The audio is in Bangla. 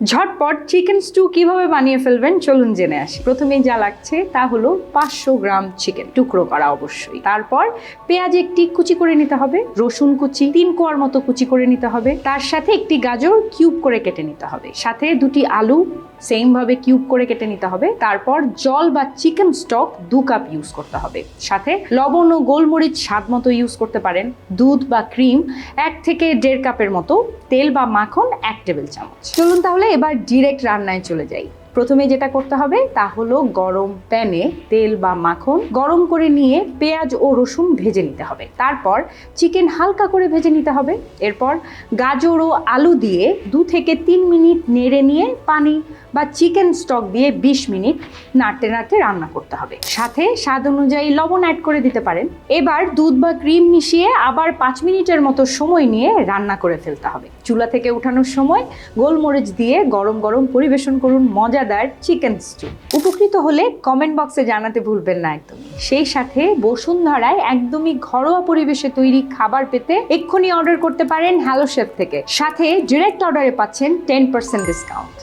ঝটপট চিকেন স্টু কিভাবে বানিয়ে ফেলবেন চলুন জেনে আসি। প্রথমেই যা লাগছে তা হলো 500 গ্রাম চিকেন, টুকরো করা অবশ্যই। তারপর পেঁয়াজ একটি কুচি করে নিতে হবে, রসুন কুচি 3 কোয়ার মতো কুচি করে নিতে হবে, তার সাথে একটি গাজর কিউব করে কেটে নিতে হবে, সাথে 2টি আলু সেম ভাবে কিউব করে কেটে নিতে হবে। তারপর জল বা চিকেন স্টক 2 কাপ ইউজ করতে হবে, সাথে লবণ ও গোলমরিচ স্বাদ মতো ইউজ করতে পারেন, দুধ বা ক্রিম 1 থেকে 1.5 কাপের মতো, তেল বা মাখন 1 টেবিল চামচ। চলুন তাহলে এবার ডিরেক্ট রান্নায় চলে যাই। প্রথমে যেটা করতে হবে তা হলো গরম প্যানে তেল বা মাখন গরম করে নিয়ে পেঁয়াজ ও রসুন ভেজে নিতে হবে। তারপর চিকেন হালকা করে ভেজে নিতে হবে। এরপর গাজর ও আলু দিয়ে 2 থেকে 3 মিনিট নেড়ে নিয়ে পানি বা চিকেন স্টক দিয়ে 20 মিনিট নাড়তে নাড়তে রান্না করতে হবে। সাথে স্বাদ অনুযায়ী লবণ অ্যাড করে দিতে পারেন। এবার দুধ বা ক্রিম মিশিয়ে আবার 5 মিনিটের মতো সময় নিয়ে রান্না করে ফেলতে হবে। চুলা থেকে উঠানোর সময় গোলমরিচ দিয়ে গরম গরম পরিবেশন করুন মজাদার চিকেন স্টু। উপকৃত হলে কমেন্ট বক্সে জানাতে ভুলবেন না একদমই। সেই সাথে বসুন্ধরায় একদমই ঘরোয়া পরিবেশে তৈরি খাবার পেতে এক্ষুনি অর্ডার করতে পারেন হ্যালো শেফ থেকে। সাথে ডিরেক্ট অর্ডারে পাচ্ছেন 10% ডিসকাউন্ট।